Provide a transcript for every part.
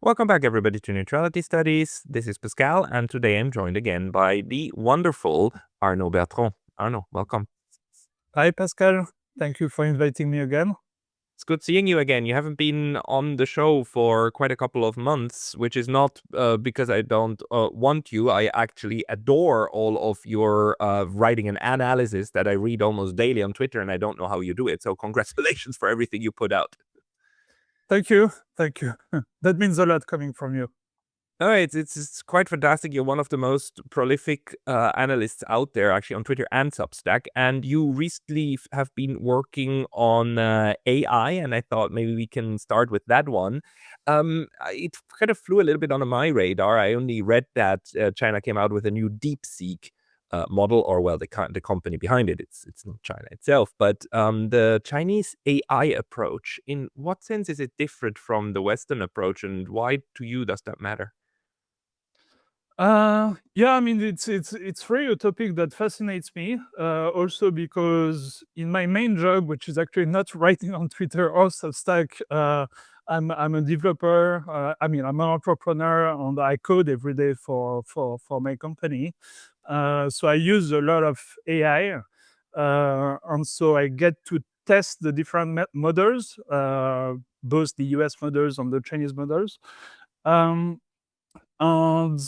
Welcome back, everybody, to Neutrality Studies. This is Pascal, and today I'm joined again by the wonderful Arnaud Bertrand. Arnaud, welcome. Hi, Pascal. Thank you for inviting me again. It's good seeing you again. You haven't been on the show for quite a couple of months, which is not because I don't want you. I actually adore all of your writing and analysis that I read almost daily on Twitter, and I don't know how you do it. So congratulations for everything you put out. Thank you. Thank you. That means a lot coming from you. No, it's quite fantastic. You're one of the most prolific analysts out there, actually, on Twitter and Substack. And you recently have been working on AI, and I thought maybe we can start with that one. It kind of flew a little bit under my radar. I only read that China came out with a new DeepSeek model, or well, the company behind it. It's not China itself, but the Chinese AI approach. In what sense is it different from the Western approach, and why to you does that matter? Yeah, I mean it's really a topic that fascinates me. Also because in my main job, which is actually not writing on Twitter or Substack, I'm a developer. I'm an entrepreneur, and I code every day for my company. So I use a lot of AI, and so I get to test the different models, both the US models and the Chinese models. Um, and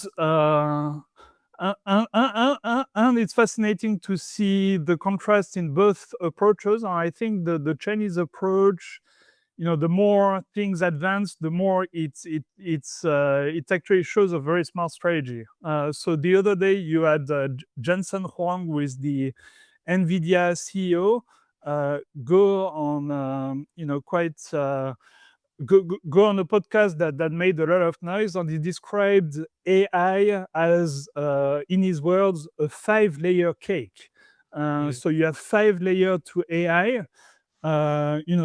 and it's fascinating to see the contrast in both approaches. And I think the Chinese approach, the more things advance, the more it actually shows a very smart strategy. So the other day you had Jensen Huang, who is the NVIDIA CEO, go on quite go on a podcast that made a lot of noise, and he described AI as, in his words, a 5-layer cake. So you have 5 layers to AI,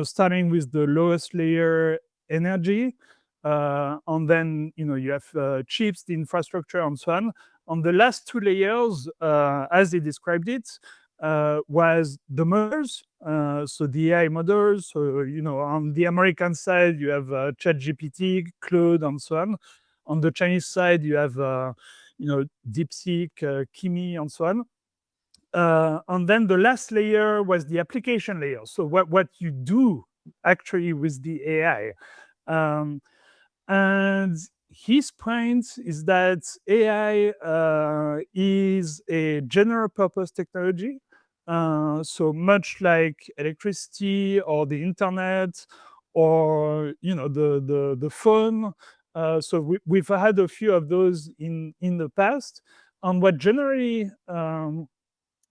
starting with the lowest layer, energy, and then you have chips, the infrastructure, and so on. On the last 2 layers, as he described it, was the models, so the AI models. So on the American side, you have ChatGPT, Claude, and so on. On the Chinese side, you have DeepSeek, Kimi, and so on. And then the last layer was the application layer. So what you do actually with the AI. And his point is that AI is a general purpose technology. So much like electricity or the internet or the phone. So we've had a few of those in the past. And what generally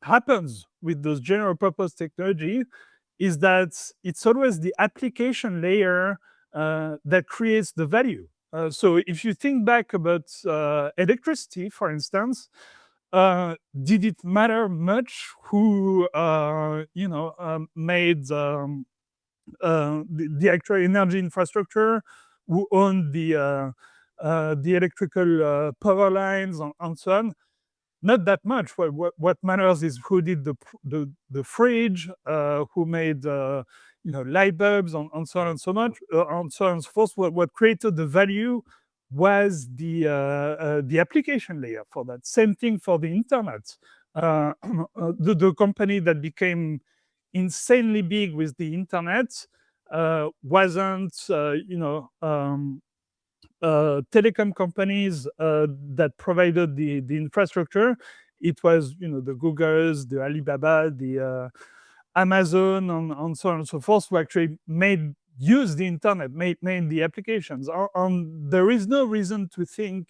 happens with those general purpose technology is that it's always the application layer that creates the value. So if you think back about electricity, for instance, did it matter much who made the actual energy infrastructure, who owned the electrical power lines, and so on? Not that much. What matters is who did the fridge, who made light bulbs, and so on and so much, and so on and so forth. What created the value was the application layer for that. Same thing for the internet. The company that became insanely big with the internet wasn't telecom companies that provided the infrastructure. It was the Googles, the Alibaba, the Amazon, and so on and so forth, who actually made use the internet, made the applications. There is no reason to think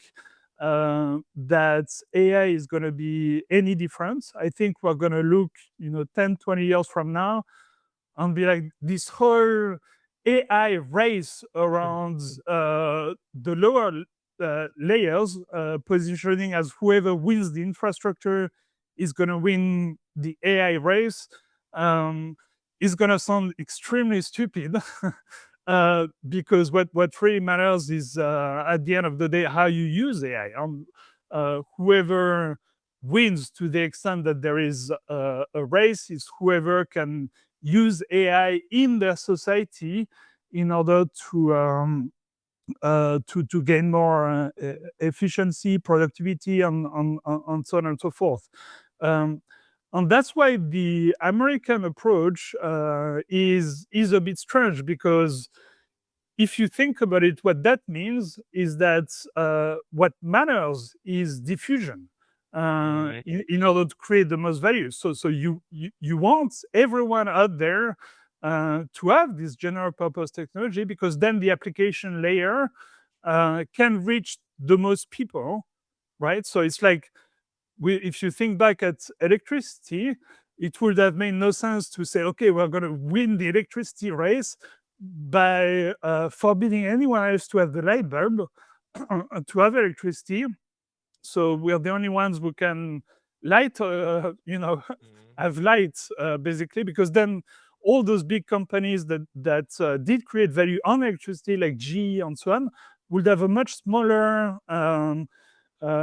that AI is going to be any different. I think we're going to look 10, 20 years from now and be like, this whole AI race around the lower layers, positioning as whoever wins the infrastructure is going to win the AI race, um, is going to sound extremely stupid. Because what really matters is, at the end of the day, how you use AI. Whoever wins, to the extent that there is a race, is whoever can use AI in their society in order to gain more efficiency, productivity, and so on and so forth. Um, and that's why the American approach is a bit strange, because if you think about it, what that means is that what matters is diffusion Mm. in order to create the most value. So you want everyone out there to have this general purpose technology, because then the application layer can reach the most people, right? So it's like, if you think back at electricity, it would have made no sense to say, okay, we're going to win the electricity race by forbidding anyone else to have the light bulb, to have electricity. So we're the only ones who can light, Mm. have lights, basically, because then all those big companies that did create value on electricity, like GE and so on, would have a much smaller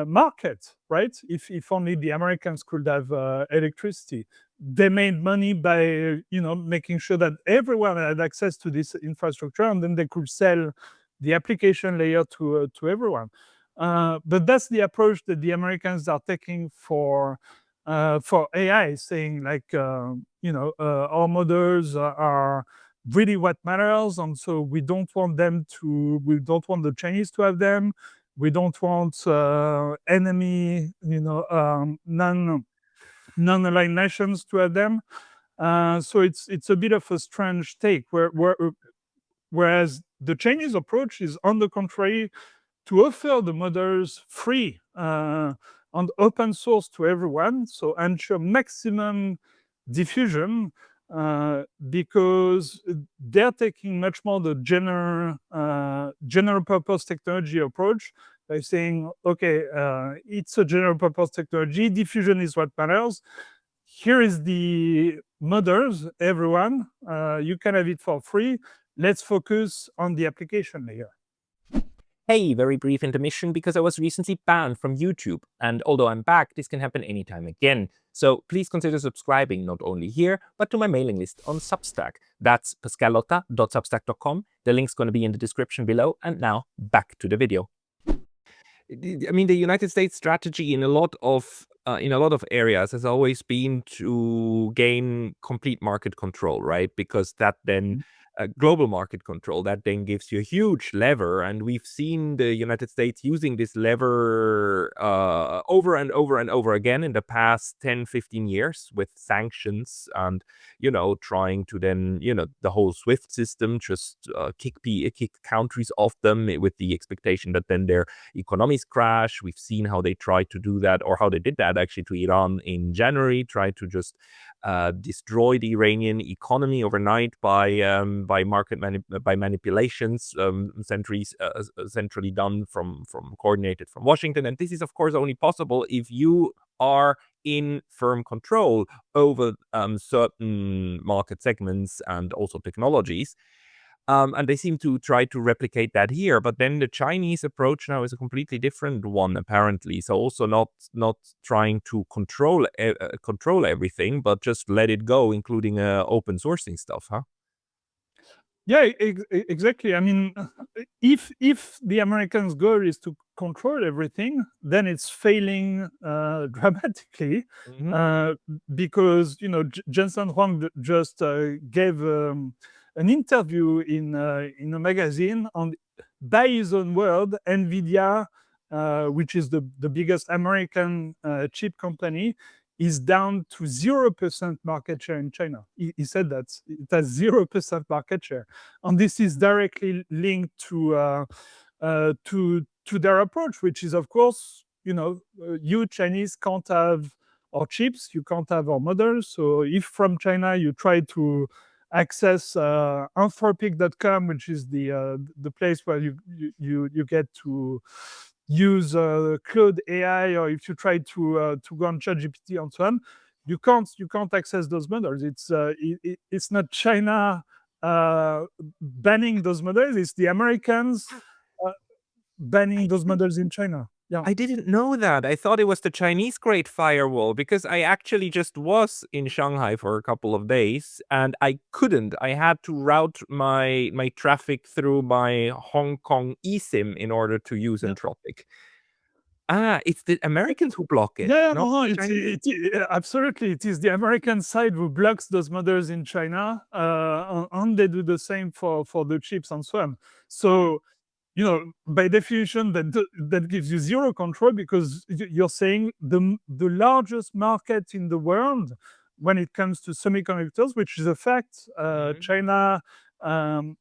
market, right? If only the Americans could have electricity. They made money by making sure that everyone had access to this infrastructure, and then they could sell the application layer to everyone. But that's the approach that the Americans are taking for AI, saying like, our models are really what matters, and so we don't want the Chinese to have them. We don't want enemy, non-aligned nations to have them. So it's a bit of a strange take, whereas the Chinese approach is, on the contrary, to offer the models free and open source to everyone, so ensure maximum diffusion, because they're taking much more the general purpose technology approach, by saying, okay, it's a general purpose technology, diffusion is what matters. Here is the models, everyone, you can have it for free. Let's focus on the application layer. Hey, very brief intermission because I was recently banned from YouTube, and although I'm back, this can happen anytime again. So please consider subscribing not only here, but to my mailing list on Substack. That's pascalotta.substack.com. The link's going to be in the description below, and now back to the video. I mean, the United States strategy in a lot of areas has always been to gain complete market control, right? Because that then global market control, that then gives you a huge lever, and we've seen the United States using this lever over and over and over again in the past 10-15 years with sanctions, and trying to then the whole SWIFT system, just kick countries off them with the expectation that then their economies crash. We've seen how they tried to do that, or how they did that actually to Iran in January, tried to just destroy the Iranian economy overnight by manipulations, centrally done from coordinated from Washington. And this is of course only possible if you are in firm control over certain market segments and also technologies. And they seem to try to replicate that here. But then the Chinese approach now is a completely different one, apparently. So also not trying to control everything, but just let it go, including open sourcing stuff, huh? Yeah, exactly. I mean, if the Americans' goal is to control everything, then it's failing dramatically, Mhm. uh, because Jensen Huang just gave an interview in a magazine on, by his own word, Nvidia, which is the biggest American chip company, is down to 0% market share in China. He said that it has 0% market share, and this is directly linked to their approach, which is, of course, you Chinese can't have our chips, you can't have our models. So if from China you try to access anthropic.com, which is the place where you get to use Claude AI, or if you try to go on ChatGPT and so on, you can't access those models. It's not China banning those models; it's the Americans banning those models in China. Yeah. I didn't know that. I thought it was the Chinese Great Firewall because I actually just was in Shanghai for a couple of days and I couldn't. I had to route my traffic through my Hong Kong eSIM in order to use Yeah. Entropic. Ah, it's the Americans who block it, Yeah, not no, no, the Chinese? absolutely. It is the American side who blocks those models in China, and they do the same for the chips and so on. So, by definition, that gives you zero control because you're saying the largest market in the world when it comes to semiconductors, which is a fact. Mhm. China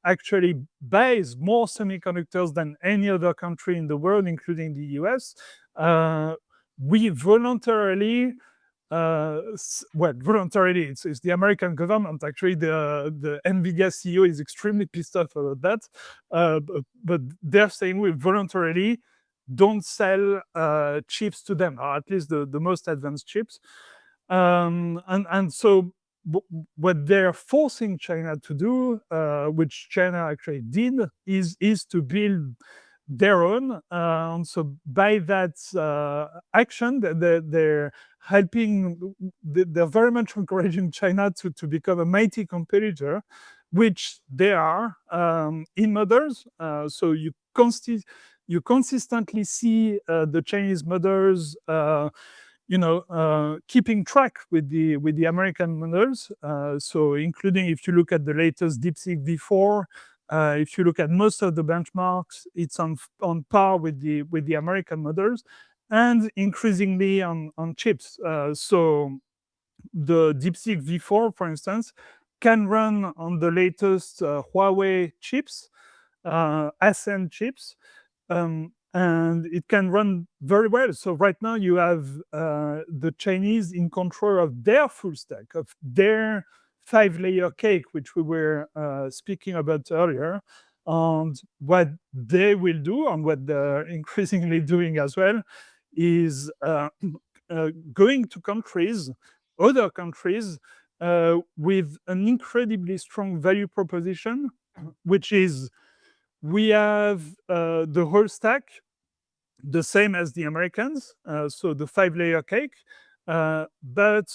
actually buys more semiconductors than any other country in the world, including the US. Uh, we voluntarily well, voluntarily, it's the American government. Actually, the Nvidia CEO is extremely pissed off about that. But they're saying we voluntarily don't sell chips to them, or at least the most advanced chips. And so what they're forcing China to do, which China actually did, is to build their own. So by that action, they're helping, they're very much encouraging China to become a mighty competitor, which they are in models. So you consistently see the Chinese models, keeping track with the American models. So including if you look at the latest DeepSeek V4, if you look at most of the benchmarks, it's on par with the American models, and increasingly on chips. So the DeepSeek V4, for instance, can run on the latest Huawei chips, Ascend chips, and it can run very well. So right now you have the Chinese in control of their full stack, of their 5-layer cake, which we were speaking about earlier. And what they will do, and what they're increasingly doing as well, is going to countries, other countries, with an incredibly strong value proposition, which is we have the whole stack, the same as the Americans, so the 5-layer cake. But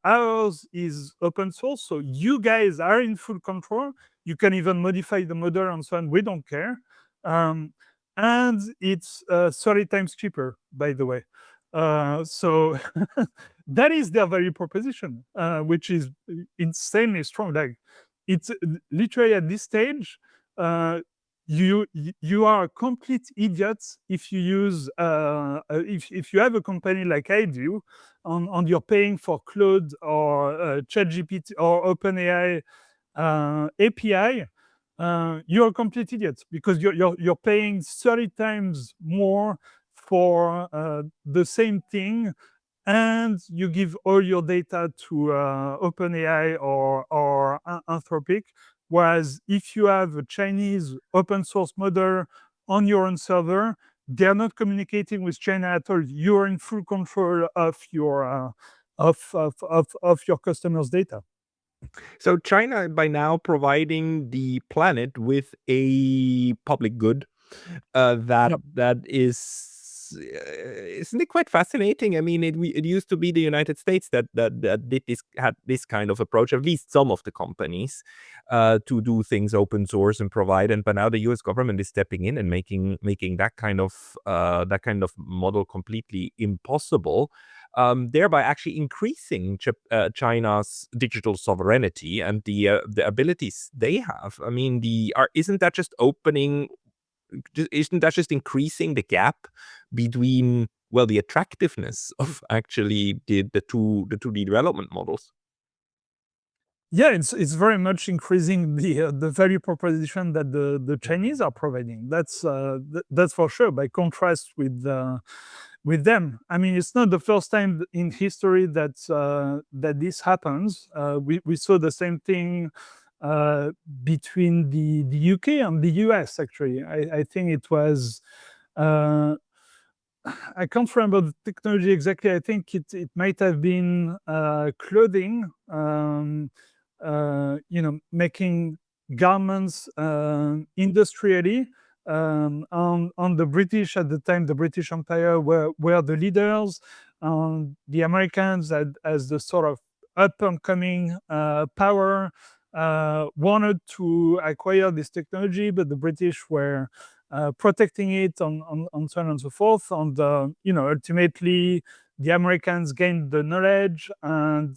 ours is open source, so you guys are in full control. You can even modify the model and so on. We don't care. Um, and it's 30 times cheaper, by the way. So that is their value proposition, which is insanely strong. Like, it's literally at this stage, uh, you are a complete idiot if you use if you have a company like I do, and you're paying for Claude or ChatGPT or OpenAI API. You're a complete idiot because you're paying 30 times more for the same thing, and you give all your data to OpenAI or Anthropic. Whereas if you have a Chinese open source model on your own server, they're not communicating with China at all. You're in full control of your of your customers' data. So China by now providing the planet with a public good that Yep. that is isn't it quite fascinating? I mean, it used to be the United States that did this had this kind of approach, at least some of the companies, to do things open source and provide. And but now the U.S. government is stepping in and making that kind of model completely impossible. Thereby actually increasing China's digital sovereignty and the abilities they have. I mean, isn't that just increasing the gap between, well, the attractiveness of actually the 2D development models? Yeah, it's very much increasing the value proposition that the Chinese are providing. That's for sure. By contrast with them, I mean, it's not the first time in history that this happens. We saw the same thing between the UK and the US. Actually, I think it was. Uh, I can't remember the technology exactly. I think it might have been clothing, making garments industrially. on the British at the time. The British Empire were the leaders. The Americans, as the sort of up and coming power, wanted to acquire this technology, but the British were protecting it on so on and so forth. And ultimately, the Americans gained the knowledge, and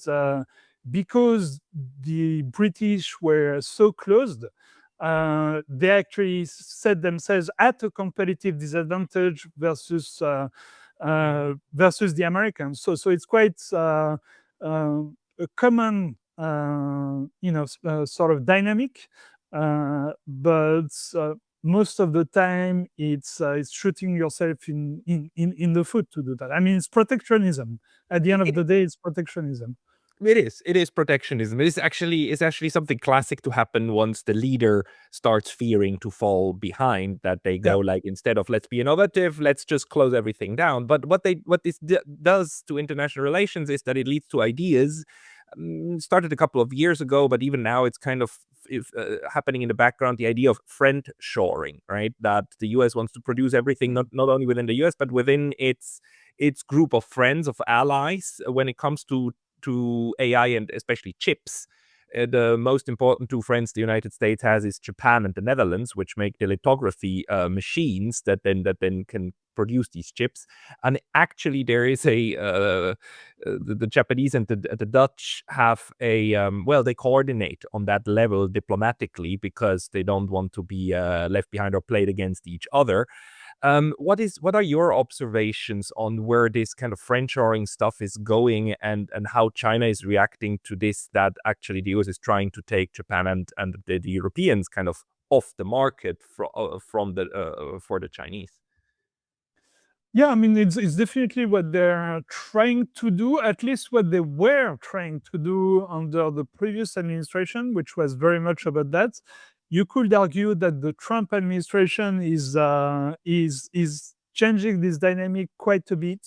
because the British were so closed, they actually set themselves at a competitive disadvantage versus the Americans. So it's quite a common sort of dynamic, but most of the time it's shooting yourself in the foot to do that. I mean, it's protectionism. At the end of the day, it's protectionism. It is. It is protectionism. It's actually something classic to happen once the leader starts fearing to fall behind. That they Yeah. go like, instead of let's be innovative, let's just close everything down. But what this does to international relations is that it leads to ideas. Started a couple of years ago, but even now it's kind of happening in the background. The idea of friendshoring, right? That the U.S. wants to produce everything not only within the U.S. but within its group of friends, of allies, when it comes to AI and especially chips. The most important two friends the United States has is Japan and the Netherlands, which make the lithography machines that then can produce these chips. And actually, there is the Japanese and the Dutch have well, they coordinate on that level diplomatically because they don't want to be left behind or played against each other. What are your observations on where this kind of friendshoring stuff is going, and how China is reacting to this? That actually the US is trying to take Japan and the Europeans kind of off the market from the for the Chinese. Yeah, I mean, it's definitely what they're trying to do, at least what they were trying to do under the previous administration, which was very much about that. You could argue that the Trump administration is changing this dynamic quite a bit,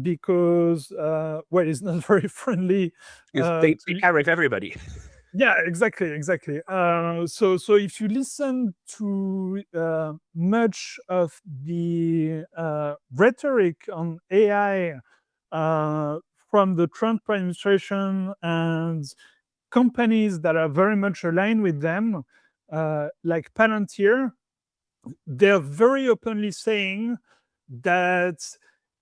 because well, it's not very friendly Because they to. tariff everybody. Yeah, exactly, exactly. So if you listen to much of the rhetoric on AI from the Trump administration and companies that are very much aligned with them, like Palantir, they're very openly saying that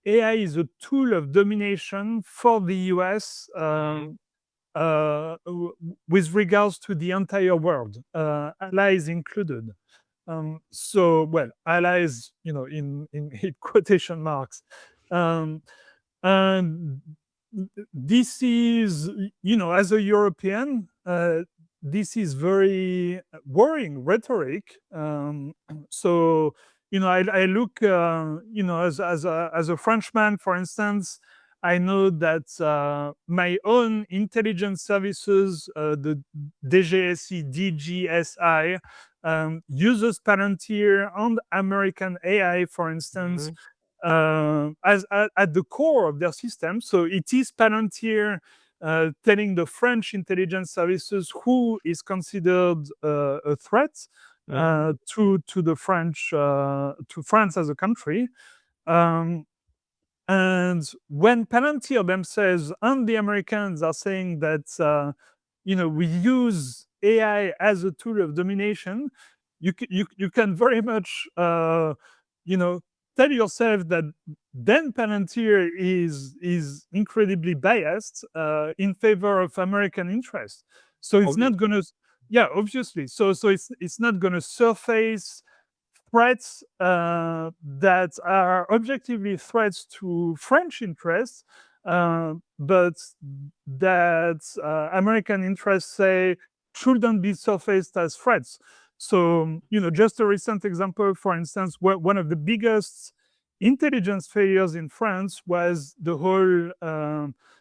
AI is a tool of domination for the US. With regards to the entire world, allies included. So, well, allies, in quotation marks. Um, and this is, as a European, this is very worrying rhetoric. So, I look, as a Frenchman, for instance, I know that my own intelligence services, the DGSI, DGSI, uses Palantir and American AI, for instance, Mhm. as at the core of their system. So it is Palantir telling the French intelligence services who is considered a threat Mhm. to the French, to France as a country. Um, and when Palantir themselves and the Americans are saying that, we use AI as a tool of domination, you can very much, you know, tell yourself that then Palantir is incredibly biased in favor of American interests. So it's not Obviously. going to, yeah, obviously. So it's not going to surface threats that are objectively threats to French interests, but that American interests say shouldn't be surfaced as threats. So, just a recent example, for instance, one of the biggest intelligence failures in France was the whole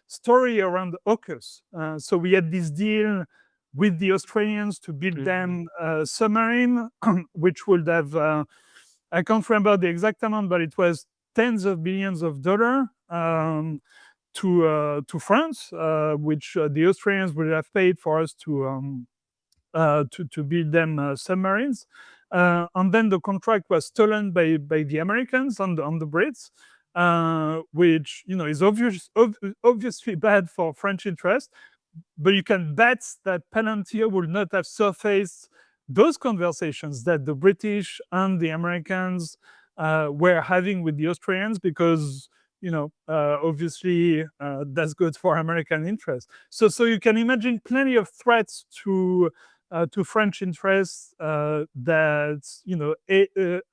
story around AUKUS. So we had this deal with the Australians to build Mhm. them a submarine, which would have, I can't remember the exact amount, but it was tens of billions of dollars to France, which the Australians would have paid for us to build them submarines. And then the contract was stolen by the Americans on the Brits, which is obviously bad for French interest. But you can bet that Palantir would not have surfaced those conversations that the British and the Americans were having with the Austrians, because obviously that's good for American interests. So you can imagine plenty of threats to French interests, that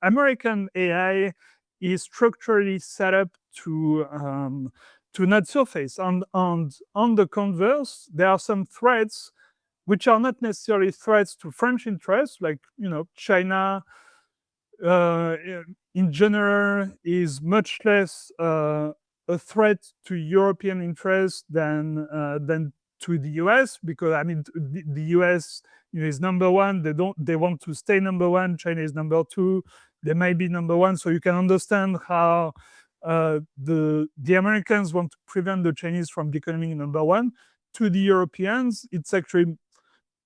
American AI is structurally set up to not surface. And on the converse, there are some threats which are not necessarily threats to French interests, like China uh, in general is much less a threat to European interests than to the US, because I mean the US is number one. They want to stay number one. China is number two. They might be number one. So you can understand how the Americans want to prevent the Chinese from becoming number one. To the Europeans, it's actually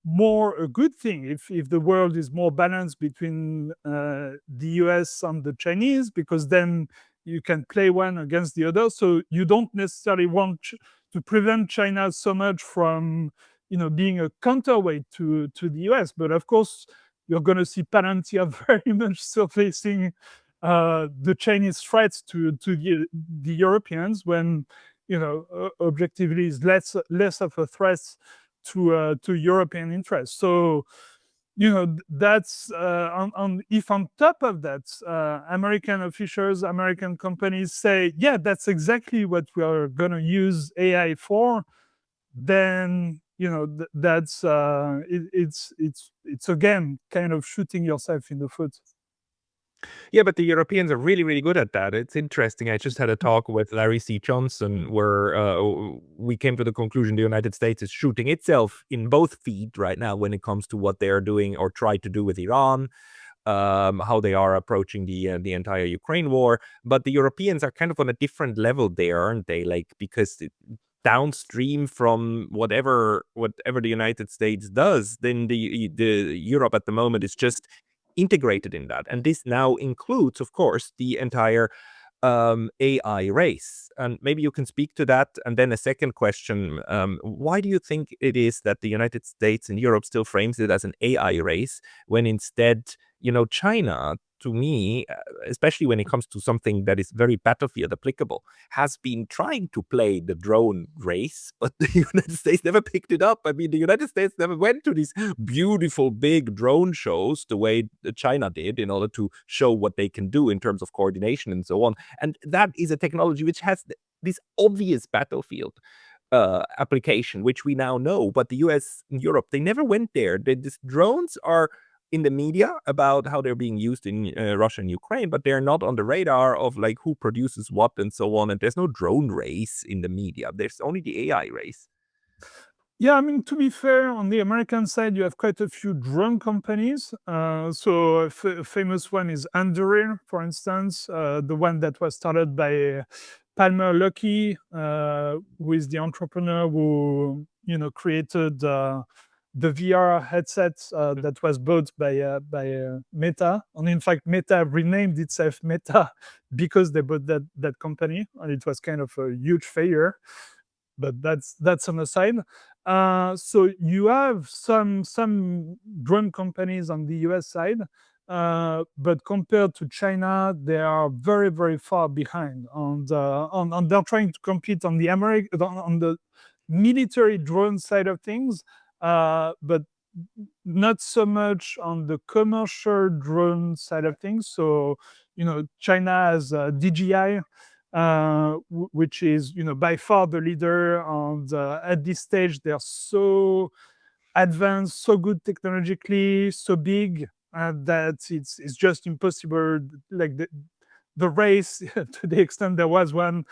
more a good thing if the world is more balanced between the US and the Chinese, because then you can play one against the other. So you don't necessarily want to prevent China so much from being a counterweight to the US. But of course, you're going to see Palantir very much surfacing the Chinese threats to the Europeans, when objectively is less of a threat to European interests. So that's if on top of that, American officials, American companies say, yeah, that's exactly what we are going to use AI for, then that's it's again kind of shooting yourself in the foot. Yeah, but the Europeans are really, really good at that. It's interesting. I just had a talk with Larry C. Johnson where we came to the conclusion the United States is shooting itself in both feet right now when it comes to what they're doing or try to do with Iran, how they are approaching the entire Ukraine war. But the Europeans are kind of on a different level there, aren't they? Like, because downstream from whatever the United States does, then the Europe at the moment is just integrated in that. And this now includes, of course, the entire AI race. And maybe you can speak to that. And then a second question, why do you think it is that the United States and Europe still frames it as an AI race when instead, China, to me, especially when it comes to something that is very battlefield applicable, has been trying to play the drone race, but the United States never picked it up. I mean, the United States never went to these beautiful big drone shows the way China did in order to show what they can do in terms of coordination and so on. And that is a technology which has this obvious battlefield application, which we now know. But the US and Europe, they never went there. These drones are in the media about how they're being used in Russia and Ukraine, but they're not on the radar of like who produces what and so on. And there's no drone race in the media. There's only the AI race. Yeah, I mean, to be fair, on the American side, you have quite a few drone companies. So a famous one is Anduril, for instance, the one that was started by Palmer Luckey, who is the entrepreneur who created the VR headset that was bought by Meta. And in fact, Meta renamed itself Meta because they bought that company, and it was kind of a huge failure. But that's on the side. So you have some drone companies on the US side, but compared to China, they are very, very far behind. And they're trying to compete on the military drone side of things, but not so much on the commercial drone side of things. So China has DJI, which is by far the leader. And at this stage, they're so advanced, so good technologically, so big that it's just impossible. Like the race, to the extent there was one,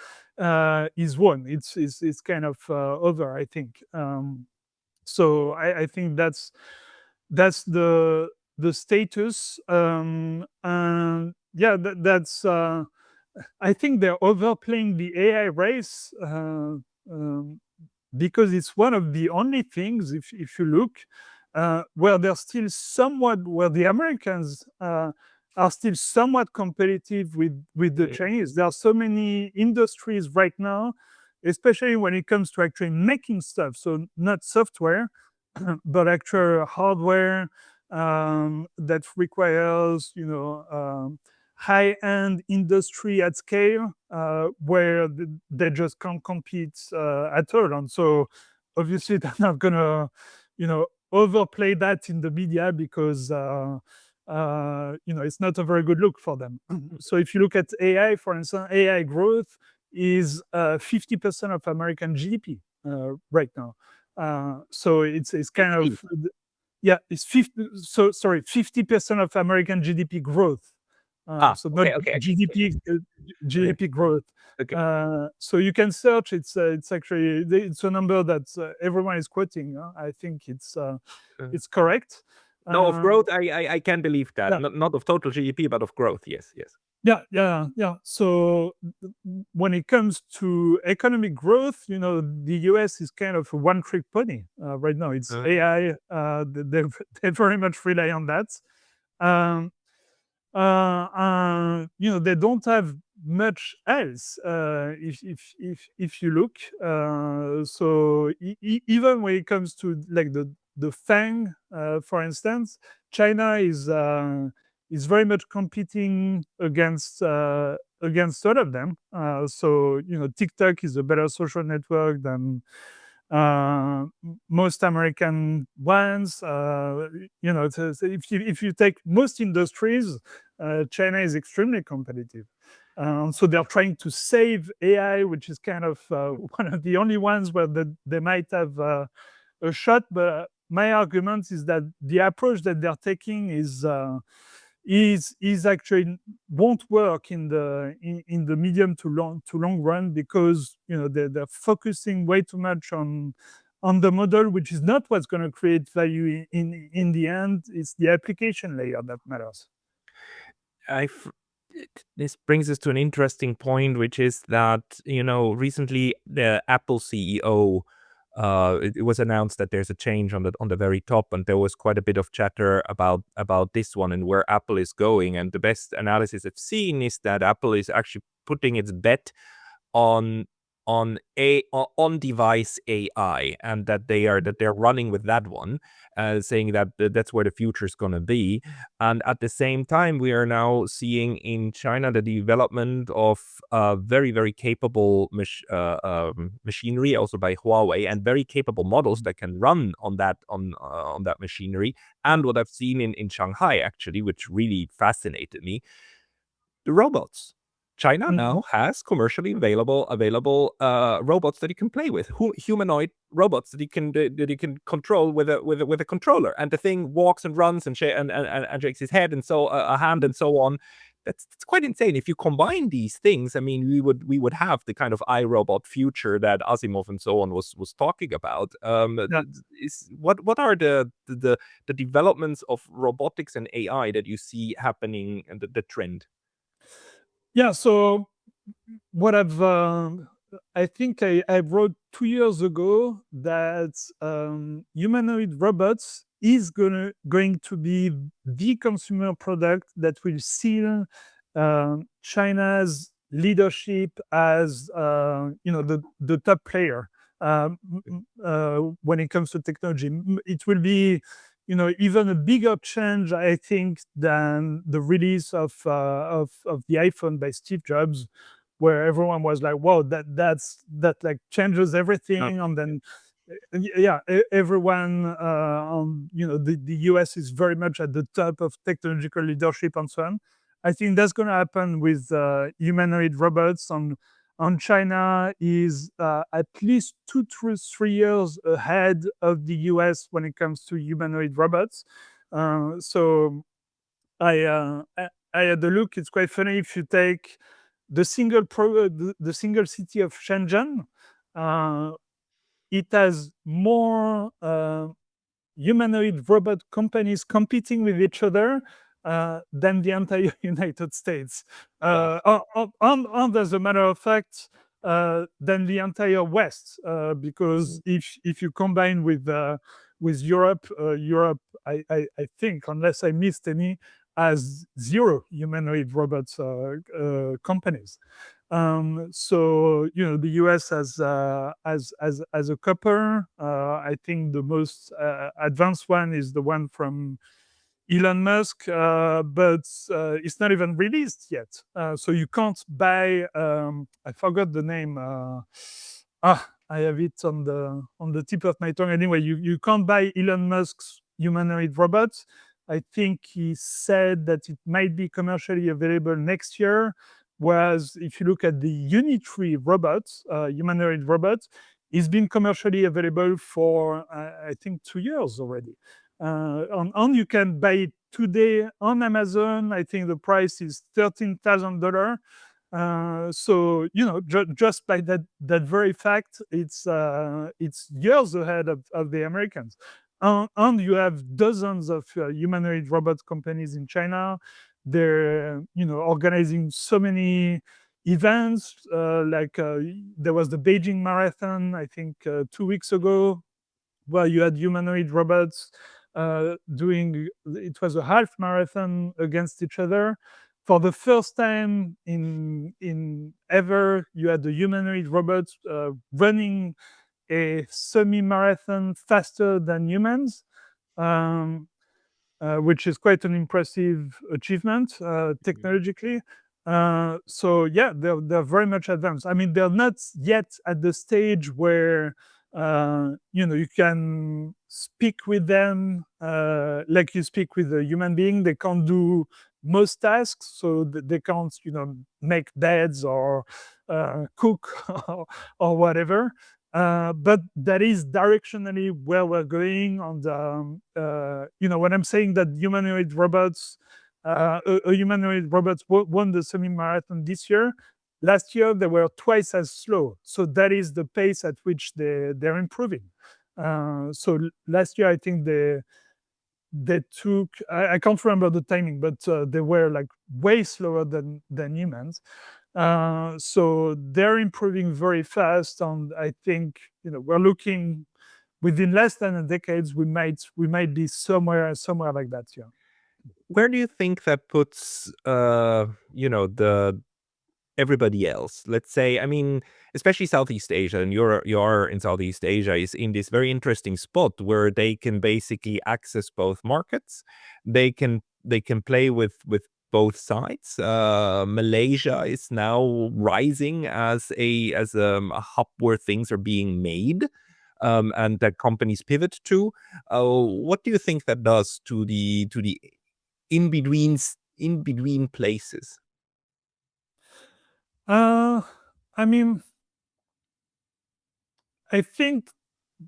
is won. It's kind of over, I think. So I think that's the status. And yeah, that's. I think they're overplaying the AI race, because it's one of the only things, if you look, where they're still somewhat, where the Americans are still somewhat competitive with the Mm, Chinese. There are so many industries right now, especially when it comes to actually making stuff. So not software, but actual hardware that requires, high-end industry at scale, where they just can't compete at all. And so obviously they're not gonna, overplay that in the media because it's not a very good look for them. So if you look at AI, for instance, AI growth is 50% of American GDP right now. So it's kind 50. of, yeah, it's 50. So sorry, 50% of American GDP growth. So not Okay, okay, okay, GDP, okay, GDP growth. okay. So you can search. It's actually it's a number that everyone is quoting. I think Uh, it's correct. no, of Uh, growth, I can believe that. yeah, Not of total GDP, but of growth. Yes, yes. yeah. So when it comes to economic growth, the US is kind of a one-trick pony right now. It's Uh, AI. They very much rely on that. Um, they don't have much else if you look. So even when it comes to like the Fang, for instance, China is very much competing against all of them. So TikTok is a better social network than most American ones. So if you take most industries, China is extremely competitive. So they're trying to save AI, which is kind of one of the only ones where they might have a shot. But my argument is that the approach that they're taking is actually won't work in the medium to long run, because they're focusing way too much on the model, which is not what's going to create value in the end. It's the application layer that matters. I f- this brings us to an interesting point, which is that recently the Apple CEO, it was announced that there's a change on the very top, and there was quite a bit of chatter about this one and where Apple is going. And the best analysis I've seen is that Apple is actually putting its bet on on device AI, and that they're running with that one, saying that that's where the future is going to be. And at the same time, we are now seeing in China the development of very very capable machinery, also by Huawei, and very capable models that can run on that machinery. Yeah. And what I've seen in Shanghai actually, which really fascinated me, the robots. China Mhm. now has commercially available robots that you can play with, humanoid robots that you can control with a controller, and the thing walks and runs and shakes his head and so a hand and so on. That's quite insane. If you combine these things, I mean, we would have the kind of iRobot future that Asimov and so on was talking about. Yeah. Is what are the developments of robotics and AI that you see happening, and the trend? Yeah. So what I think I wrote 2 years ago that humanoid robots is going to be the consumer product that will seal China's leadership as the top player when it comes to technology. It will be even a bigger change, I think, than the release of the iPhone by Steve Jobs, where everyone was like, "Wow, that like changes everything." And then, yeah, everyone on the US is very much at the top of technological leadership and so on. I think that's going to happen with humanoid robots. On China is at least 2 to 3 years ahead of the US when it comes to humanoid robots. So I had a look. It's quite funny if you take the single city of Shenzhen. Uh, it has more humanoid robot companies competing with each other than the entire United States. Wow. And as a matter of fact, than the entire West, because if you combine with Europe. Europe, I think, unless I missed any, has zero humanoid robots companies. So the US has a couple. I think the most advanced one is the one from Elon Musk, but it's not even released yet. So you can't buy. I forgot the name. I have it on the tip of my tongue. Anyway, you can't buy Elon Musk's humanoid robots. I think he said that it might be commercially available next year. Whereas if you look at the Unitree robots, humanoid robots, it's been commercially available for I think 2 years already. And you can buy it today on Amazon. I think the price is $13,000. So just by that very fact, it's years ahead of the Americans. And you have dozens of humanoid robot companies in China. They're organizing so many events. There was the Beijing Marathon, I think, 2 weeks ago, where you had humanoid robots doing it was a half marathon against each other. For the first time in ever, you had the humanoid robots running a semi-marathon faster than humans. Um, which is quite an impressive achievement technologically. So yeah, they're very much advanced. I mean, they're not yet at the stage where you can speak with them like you speak with a human being. They can't do most tasks, so they can't make beds or cook or whatever. But that is directionally where we're going. And when I'm saying that a humanoid robots won the semi-marathon this year, last year they were twice as slow. So that is the pace at which they're improving. So last year, I think they took, I can't remember the timing, but they were like way slower than humans. So they're improving very fast, and I think we're looking within less than a decade. We might be somewhere like that. Yeah. Where do you think that puts, the everybody else? Let's say, I mean, especially Southeast Asia, and you're in Southeast Asia, is in this very interesting spot where they can basically access both markets. They can play with both sides. Malaysia is now rising as a hub where things are being made. And that companies pivot to. What do you think that does to the in between places? Uh, I mean, I think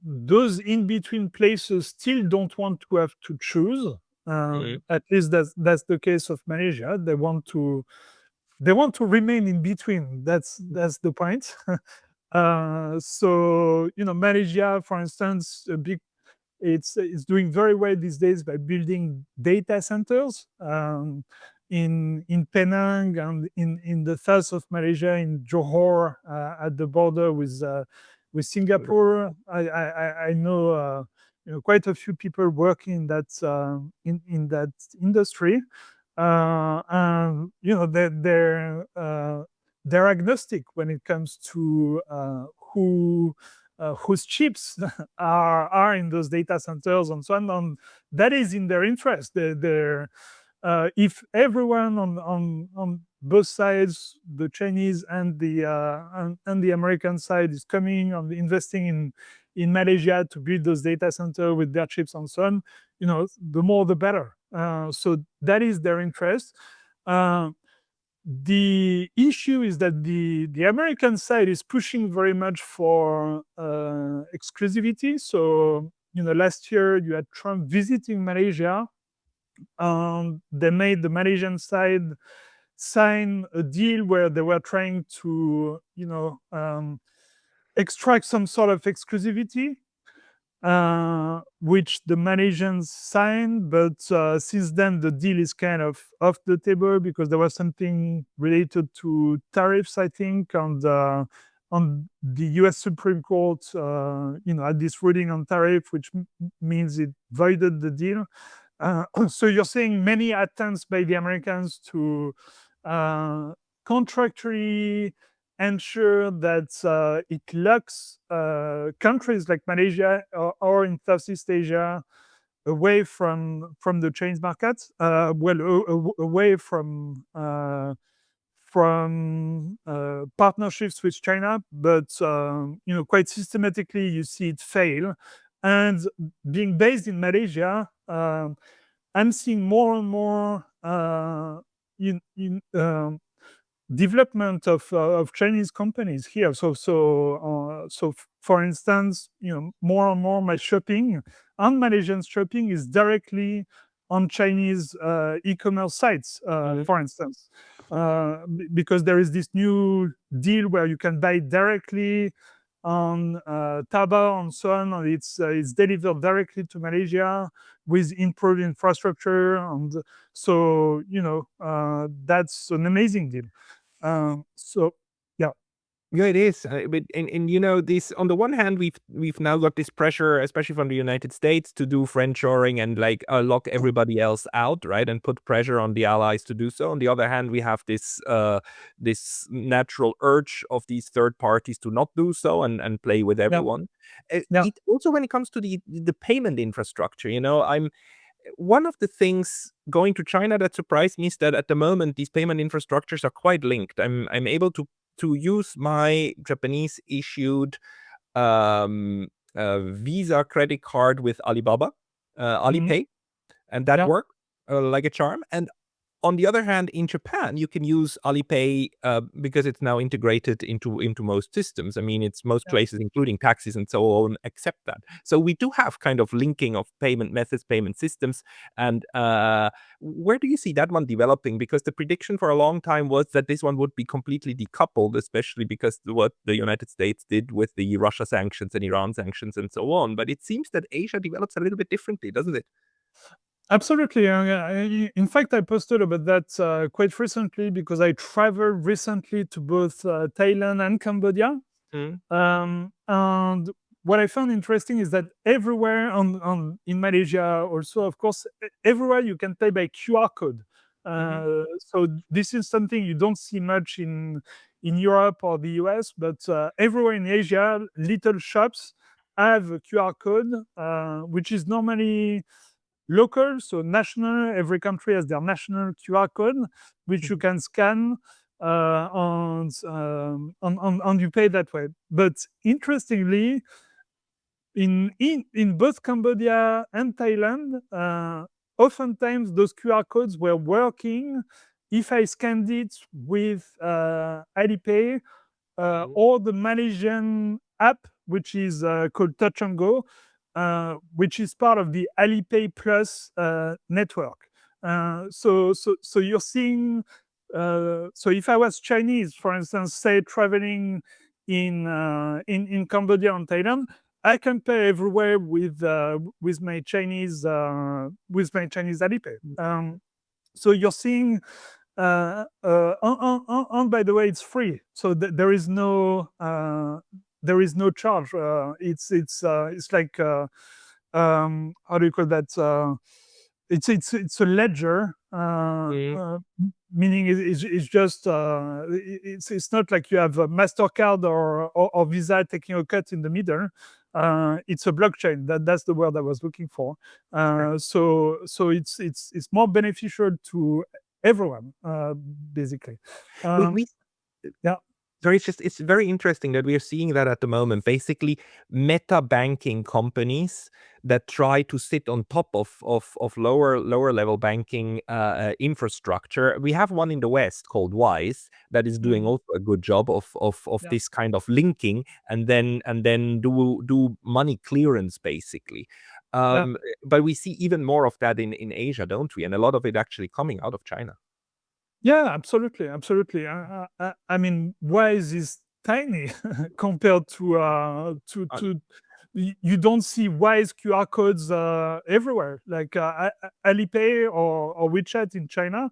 those in between places still don't want to have to choose. Mhm. At least that's the case of Malaysia. They want to remain in between. That's the point. So Malaysia, for instance, a big it's doing very well these days by building data centers in Penang and in the south of Malaysia, in Johor, at the border with Singapore. I know quite a few people working in that industry. And they're agnostic when it comes to whose chips are in those data centers and so on. And that is in their interest. If everyone on both sides, the Chinese and the American side, is coming and investing in Malaysia to build those data centers with their chips and so on, the more the better. So that is their interest. The issue is that the American side is pushing very much for exclusivity. So last year you had Trump visiting Malaysia, and they made the Malaysian side sign a deal where they were trying to extract some sort of exclusivity, which the Malaysians signed. But since then, the deal is kind of off the table because there was something related to tariffs, I think, and the U.S. Supreme Court, had this ruling on tariff, which means it voided the deal. So you're seeing many attempts by the Americans to contractually ensure that it locks countries like Malaysia or in Southeast Asia away from the Chinese market, away from partnerships with China, but quite systematically you see it fail. And being based in Malaysia, I'm seeing more and more in development of Chinese companies here. For instance, more and more my shopping and Malaysian shopping is directly on Chinese e-commerce sites, for instance, because there is this new deal where you can buy directly on Taobao and so on, and it's delivered directly to Malaysia with improved infrastructure, and so that's an amazing deal. So yeah. Yeah, it is. But this on the one hand, we've now got this pressure, especially from the United States, to do friendshoring and like lock everybody else out, right, and put pressure on the allies to do so. On the other hand, we have this natural urge of these third parties to not do so and play with Yeah. everyone. Yeah. It also, when it comes to the payment infrastructure, I'm one of the things going to China that surprised me is that at the moment these payment infrastructures are quite linked. I'm able to use my Japanese issued Visa credit card with Alibaba, Mhm. Alipay, and that Yeah. worked like a charm. And on the other hand, in Japan, you can use Alipay because it's now integrated into most systems. I mean, it's most Yeah. places, including taxis and so on, accept that. So we do have kind of linking of payment methods, payment systems. And where do you see that one developing? Because the prediction for a long time was that this one would be completely decoupled, especially because what the United States did with the Russia sanctions and Iran sanctions and so on. But it seems that Asia develops a little bit differently, doesn't it? Absolutely. In fact, I posted about that quite recently because I traveled recently to both Thailand and Cambodia. Mm, And what I found interesting is that everywhere in Malaysia, also, of course, everywhere you can pay by QR code. mhm, So this is something you don't see much in Europe or the US, but everywhere in Asia, little shops have a QR code, which is normally local, so national. Every country has their national QR code, which you mhm, can scan, and you pay that way. But interestingly, in both Cambodia and Thailand, oftentimes those QR codes were working if I scanned it with Alipay mhm, or the Malaysian app, which is called Touch and Go, which is part of the Alipay Plus network. So you're seeing. So if I was Chinese, for instance, say traveling in Cambodia and Thailand, I can pay everywhere with my Chinese Alipay. So you're seeing and by the way, it's free, so there is no charge. It's like how do you call that? It's a ledger, mhm. meaning it's just it's not like you have a Mastercard or Visa taking a cut in the middle. It's a blockchain. That's the word I was looking for. So it's more beneficial to everyone, basically. We Um, we yeah, So it's very interesting that we are seeing that at the moment. Basically, meta banking companies that try to sit on top of lower level banking infrastructure. We have one in the West called Wise that is doing mm, also a good job of yeah, this kind of linking and then do money clearance basically. yeah. But we see even more of that in Asia, don't we? And a lot of it actually coming out of China. Yeah, absolutely, absolutely. I mean, Wise is tiny compared Uh, to. You don't see Wise QR codes everywhere, like Alipay or WeChat in China.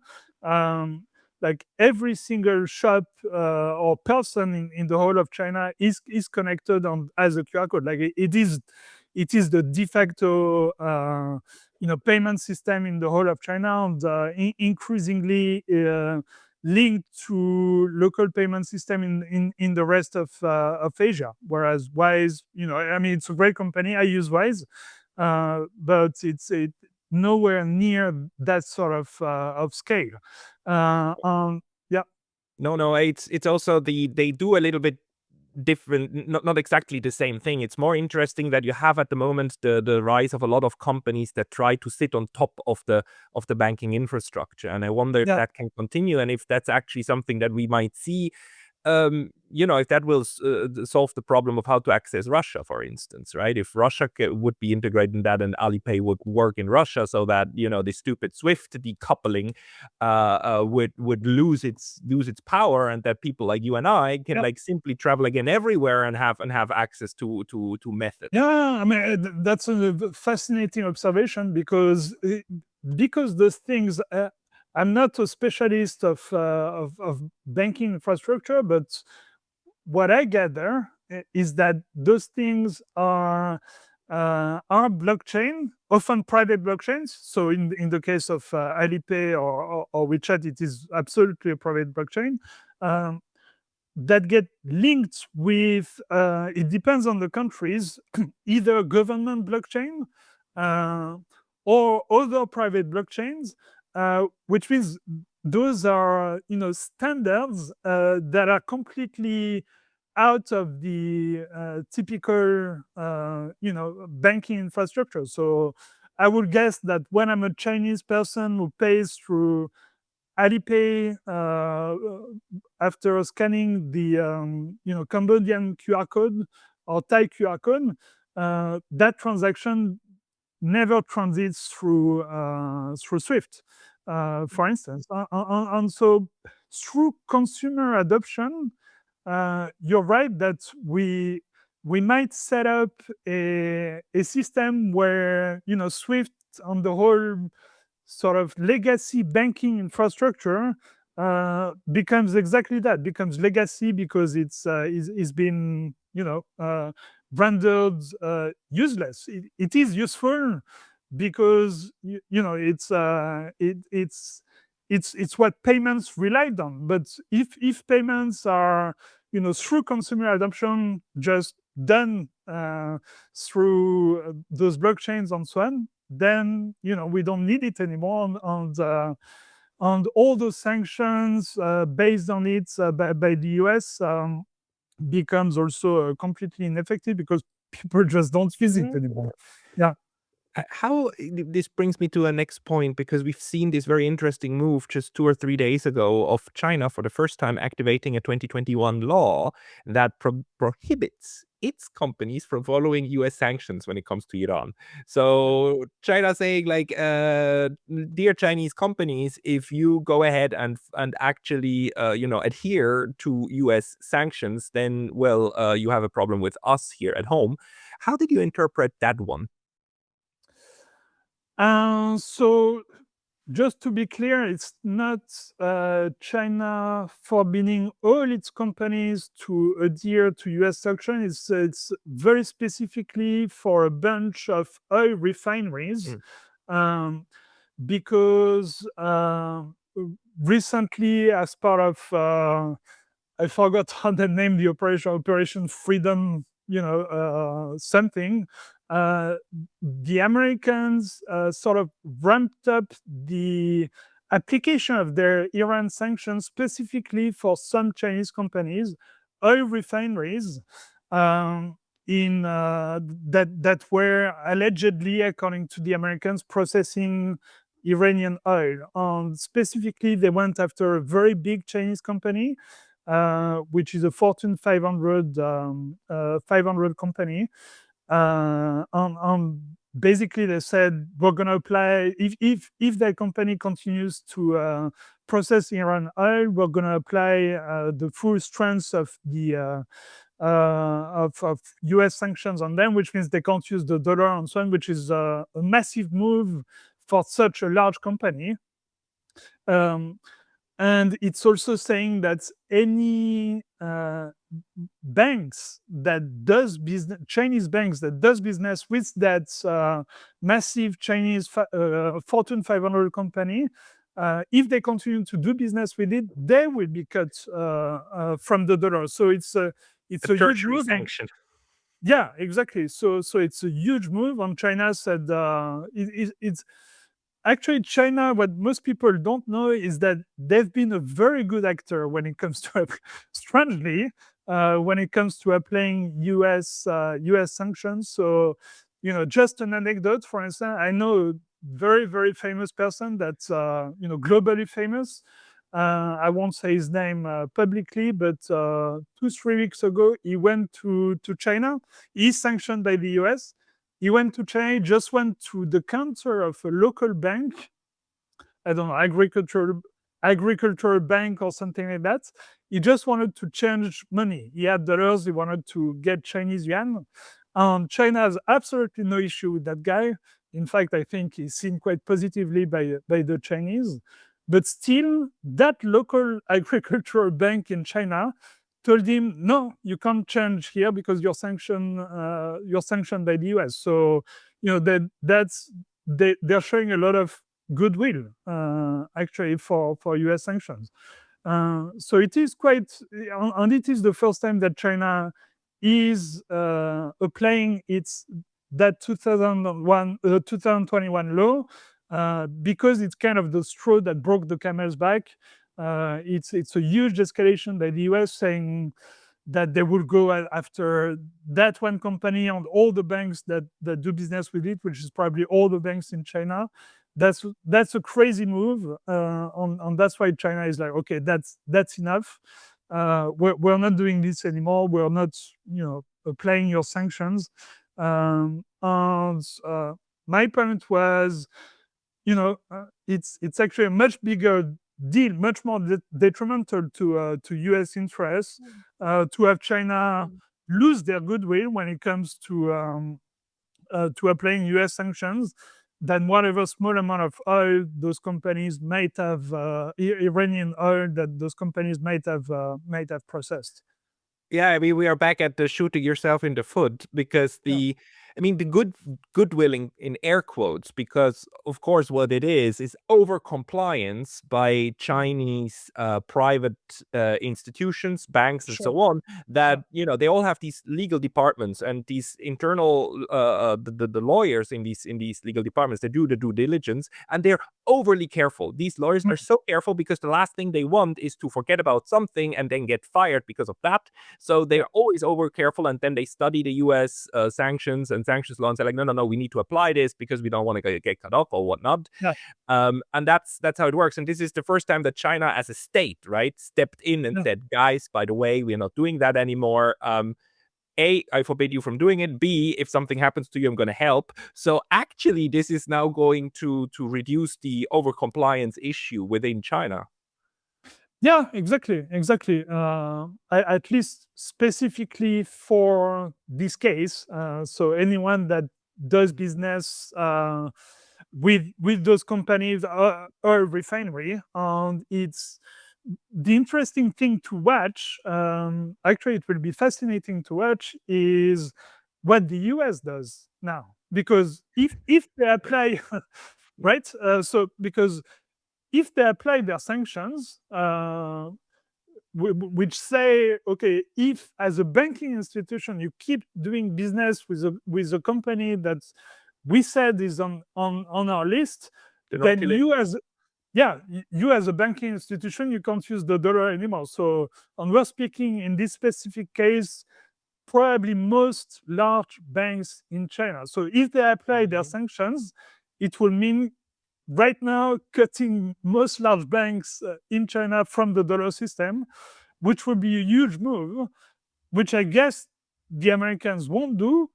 like every single shop or person in the whole of China is connected on as a QR code. Like it is the de facto payment system in the whole of China, and increasingly linked to local payment system in the rest of Asia. Whereas Wise, I mean, it's a great company. I use Wise, but it's nowhere near that sort of scale. Yeah. No, it's also they do a little bit different, not exactly the same thing. It's more interesting that you have at the moment the rise of a lot of companies that try to sit on top of the banking infrastructure, and I wonder if Yeah. that can continue and if that's actually something that we might see. If that will solve the problem of how to access Russia, for instance, right? If Russia would be integrated in that and Alipay would work in Russia, so that the stupid SWIFT decoupling would lose its power, and that people like you and I can Yeah. like simply travel again everywhere and have access to methods. Yeah, I mean, that's a fascinating observation because those things. I'm not a specialist of banking infrastructure, but what I gather is that those things are blockchain, often private blockchains. So in the case of Alipay or WeChat, it is absolutely a private blockchain. Um, that get linked with it depends on the countries, either government blockchain uh, or other private blockchains, which means those are standards that are completely out of the typical banking infrastructure. So I would guess that when I'm a Chinese person who pays through Alipay, after scanning the Cambodian QR code or Thai QR code, that transaction never transits through Swift, for instance. And so through consumer adoption, you're right that we might set up a system where Swift on the whole sort of legacy banking infrastructure becomes exactly that, becomes legacy because it's been branded useless. It is useful because it's what payments relied on. But if payments are through consumer adoption just done through those blockchains and so on, then we don't need it anymore, and all those sanctions based on it by the US becomes also completely ineffective because people just don't use it anymore. Yeah. How this brings me to a next point, because we've seen this very interesting move just 2 or 3 days ago of China for the first time activating a 2021 law that prohibits its companies from following US sanctions when it comes to Iran. So China saying like, dear Chinese companies, if you go ahead and actually adhere to US sanctions, then you have a problem with us here at home. How did you interpret that one? So just to be clear, it's not China forbidding all its companies to adhere to US sanctions. It's very specifically for a bunch of oil refineries, Mm. um, because recently, as part of I forgot how they named the Operation Freedom, something. Uh, the Americans sort of ramped up the application of their Iran sanctions specifically for some Chinese companies, oil refineries, um, in that were allegedly, according to the Americans, processing Iranian oil. And specifically, they went after a very big Chinese company, which is a Fortune 500 500 company. Basically, they said we're going to apply if that company continues to process Iran oil, we're going to apply the full strength of the of US sanctions on them, which means they can't use the dollar and so on, which is a massive move for such a large company. Um, And it's also saying that any banks that does business, Chinese banks that does business with that massive Chinese Fortune 500 company, if they continue to do business with it, they will be cut from the dollar. So A it's a huge tertiary move. sanction. Yeah, exactly. So it's a huge move. And China said it's actually China. What most people don't know is that they've been a very good actor when it comes to strangely when it comes to applying US sanctions. So just an anecdote. For instance, I know a very famous person that's globally famous. I won't say his name publicly, but 2 3 weeks ago he went to China. He's sanctioned by the US. He went to China, just went to the counter of a local bank, I don't know, agricultural bank or something like that. He just wanted to change money. He had dollars, he wanted to get Chinese yuan. China has absolutely no issue with that guy. In fact, I think he's seen quite positively by the Chinese. But still, that local agricultural bank in China told him, no, you can't change here because you're sanctioned by the US. So, they're showing a lot of goodwill actually for US sanctions. So it is quite, and it is the first time that China is applying its that 2021 law because it's kind of the straw that broke the camel's back. It's a huge escalation by the US saying that they will go after that one company and all the banks that do business with it, which is probably all the banks in China. That's a crazy move, and that's why China is like, okay, that's enough. We're not doing this anymore. We're not, applying your sanctions. And my point was, it's actually a much bigger deal, much more detrimental to US interests to have China lose their goodwill when it comes to applying US sanctions than whatever small amount of oil those companies might have, Iranian oil that those companies might have processed. Yeah, I mean, we are back at the shooting yourself in the foot because Yeah, the goodwill in air quotes, because of course what it is over compliance by Chinese private institutions, banks, and sure. so on. That Yeah, they all have these legal departments and these internal the lawyers in these legal departments. They do the due diligence and they're overly careful. These lawyers are mm, so careful because the last thing they want is to forget about something and then get fired because of that. So yeah, they're always over careful, and then they study the U.S. Sanctions and sanctions law, and they're like, no, we need to apply this because we don't want to get cut off or whatnot. yeah, And that's how it works. And this is the first time that China, as a state, right, stepped in and yeah. said, guys, by the way, we're not doing that anymore. A, I forbid you from doing it. B, if something happens to you, I'm going to help. So actually, this is now going to reduce the overcompliance issue within China. Yeah, exactly. At least specifically for this case, so anyone that does business with those companies or refinery, and it's the interesting thing to watch. Actually, it will be fascinating to watch is what the US does now, because if they apply, right? So because if they apply their sanctions, which say, okay, if as a banking institution you keep doing business with a company that we said is on our list, The then naughty list. you as a banking institution, you can't use the dollar anymore. So, and we're speaking in this specific case, probably most large banks in China. So if they apply their Mhm. sanctions, it will mean right now cutting most large banks in China from the dollar system, which would be a huge move, which I guess the Americans won't do,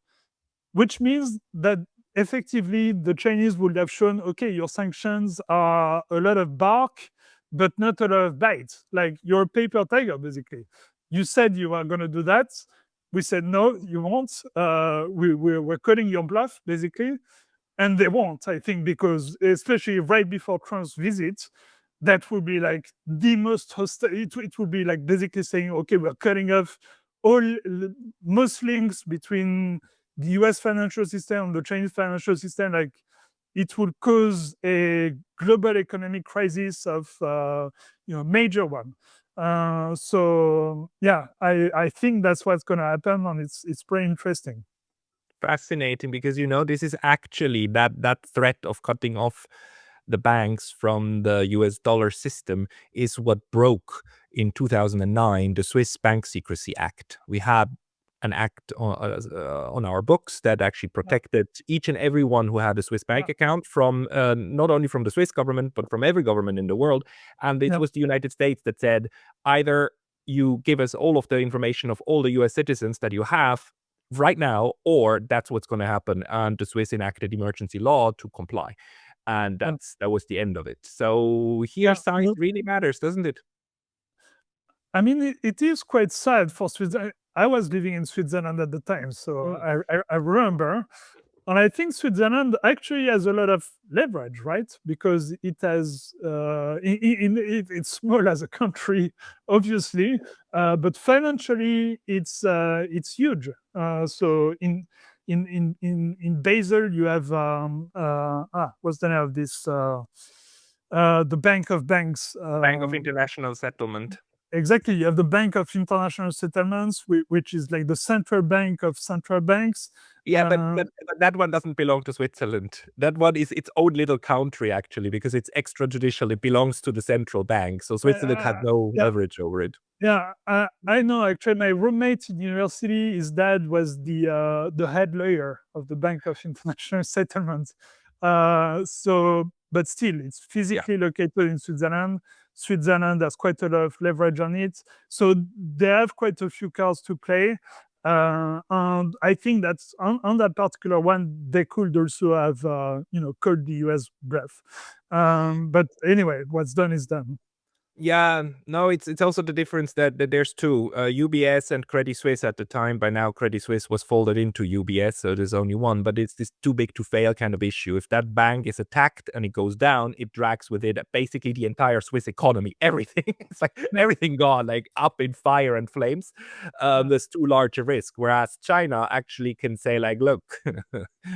which means that effectively the Chinese would have shown, okay, your sanctions are a lot of bark, but not a lot of bite. Like you're a paper tiger, basically. You said you are going to do that. We said, no, you won't. We're cutting your bluff, basically. And they won't, I think, because especially right before Trump's visit, that would be like the most hostile. It would be like basically saying, okay, we're cutting off most links between the US financial system and the Chinese financial system. Like it would cause a global economic crisis of major one. So yeah, I think that's what's going to happen, and it's pretty interesting. Fascinating, because this is actually that threat of cutting off the banks from the US dollar system is what broke in 2009 the Swiss Bank Secrecy Act. We had an act on our books that actually Yeah, protected each and everyone who had a Swiss yeah, bank account from not only from the Swiss government, but from every government in the world. And it yeah, was the United States that said, either you give us all of the information of all the US citizens that you have right now, or that's what's going to happen. And the Swiss enacted emergency law to comply. And yeah, that was the end of it. So here yeah. size really matters, doesn't it? I mean, it is quite sad for Switzerland. I was living in Switzerland at the time, so Mm. I remember. And I think Switzerland actually has a lot of leverage, right? Because it has, it's small as a country, obviously, but financially it's huge. So in Basel, you have what's the name of this? The Bank of Banks. Bank of International Settlement. Exactly, you have the Bank of International Settlements, which is like the central bank of central banks. Yeah, but, Uh, but but that one doesn't belong to Switzerland. That one is its own little country, actually, because it's extrajudicial. It belongs to the central bank. So Switzerland has no yeah, leverage over it. yeah, I know. Actually, my roommate in university, his dad was the head lawyer of the Bank of International Settlements. But still, it's Yeah. physically located in Switzerland. Switzerland has quite a lot of leverage on it, so they have quite a few cards to play. And I think that's on that particular one, they could also have called the US bluff. But anyway, what's done is done. Yeah, no, it's also the difference that there's two, UBS and Credit Suisse at the time. By now, Credit Suisse was folded into UBS, so there's only one. But it's this too big to fail kind of issue. If that bank is attacked and it goes down, it drags with it basically the entire Swiss economy, everything. It's like Yeah, everything gone, like up in fire and flames. yeah, There's too large a risk. Whereas China actually can say, like, look,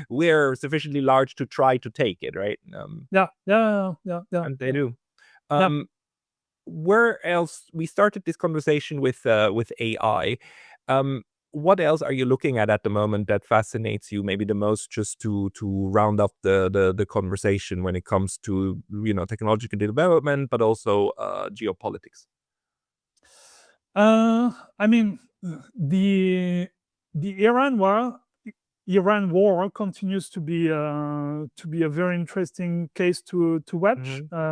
we're sufficiently large to try to take it, right? yeah, yeah, yeah, yeah, And they yeah. do. Yeah. Um, where else we started this conversation with AI. Um, what else are you looking at the moment that fascinates you maybe the most, just to round up the conversation when it comes to technological development, but also geopolitics? I mean, the the Iran war continues to be a very interesting case to watch, Hmm.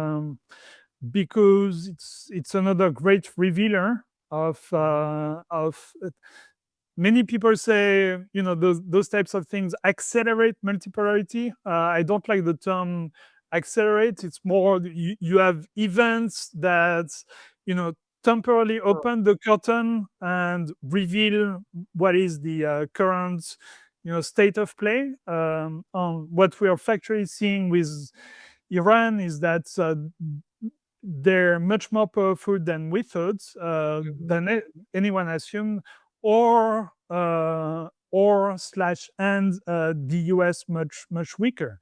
because it's another great revealer Hmm. of many people say, those types of things accelerate multipolarity. I don't like the term accelerate. It's more you have events that you know temporarily open the curtain and reveal what is the current state of play. What we are factually seeing with Iran is that they're much more powerful than we thought, Hmm. than anyone assumed, or slash and the US much weaker,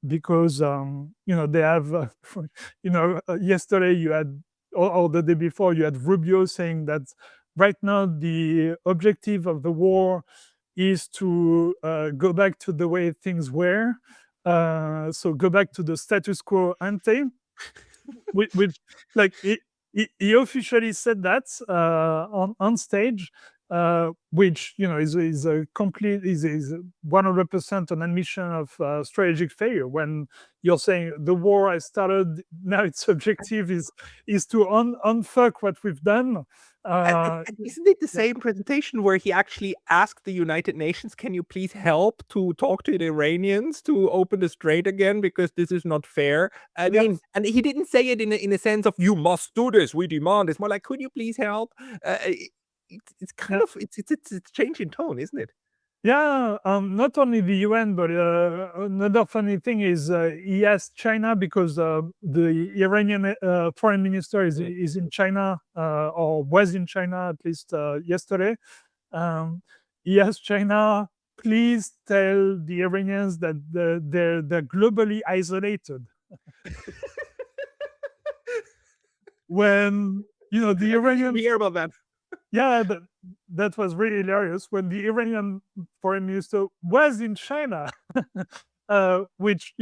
because they have yesterday you had, or the day before, you had Rubio saying that right now the objective of the war is to go back to the way things were, so go back to the status quo ante, which like he officially said that on stage, which is a complete is 100% an admission of strategic failure. When you're saying the war has started, now its objective is to unfuck what we've done. And isn't it the Yeah, same presentation where he actually asked the United Nations, "Can you please help to talk to the Iranians to open the strait again, because this is not fair?" I yeah, mean, and he didn't say it in a sense of "You must do this, we demand." It's more like, "Could you please help?" It's kind yeah. of it's a change in tone, isn't it? Yeah, not only the UN, but another funny thing is he asked China because the Iranian foreign minister is in China or was in China at least yesterday. Um, he asked China, please tell the Iranians that they're globally isolated. When the I didn't even Iranians, hear about that. yeah, that was really hilarious when the Iranian foreign minister was in China, which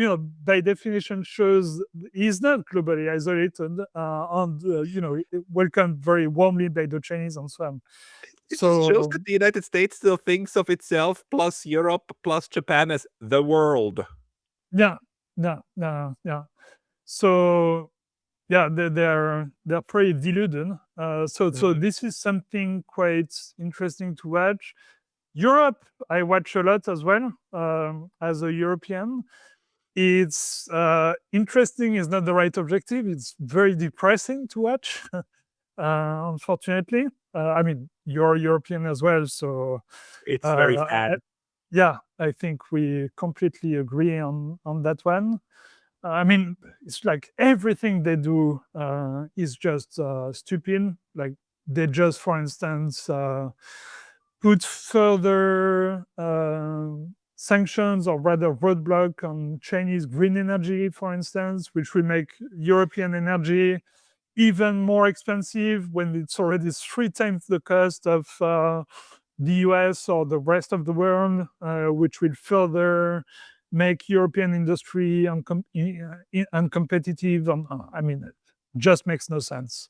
by definition shows he's not globally isolated, and welcomed very warmly by the Chinese and so on. It just shows So that the United States still thinks of itself, plus Europe, plus Japan, as the world. yeah, yeah, yeah, yeah. So yeah, they're pretty deluded. So Mhm. this is something quite interesting to watch. Europe, I watch a lot as well as a European. It's interesting is not the right objective. It's very depressing to watch, unfortunately. I mean, you're European as well, so It's very uh, I, sad. yeah, I think we completely agree on that one. I mean, it's like everything they do is just stupid. Like they just, for instance, put further sanctions or rather roadblock on Chinese green energy, for instance, which will make European energy even more expensive when it's already 3 times the cost of the US or the rest of the world, which will further make European industry uncompetitive. I mean, it just makes no sense.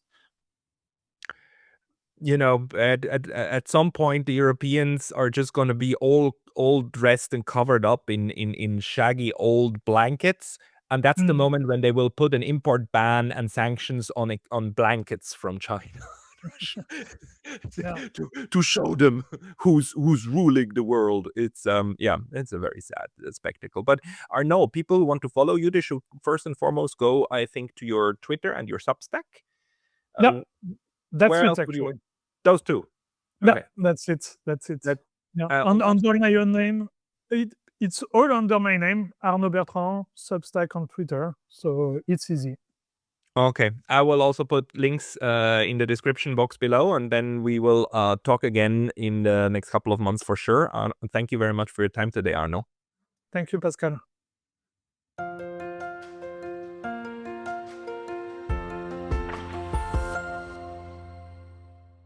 At some point, the Europeans are just going to be all dressed and covered up in shaggy old blankets, and that's the Mm, moment when they will put an import ban and sanctions on blankets from China. yeah. To show them who's ruling the world. It's a very sad spectacle. But Arnaud, people who want to follow you, they should first and foremost go, I think, to your Twitter and your Substack. Yeah, Um, that's where it else would you actually. want? Those two. Yeah, Okay. that's it. That's it. That Yeah, on under Substack. my own name. It's all under my name, Arnaud Bertrand, Substack on Twitter. So it's easy. Okay. I will also put links in the description box below, and then we will talk again in the next couple of months for sure. Thank you very much for your time today, Arnaud. Thank you, Pascal.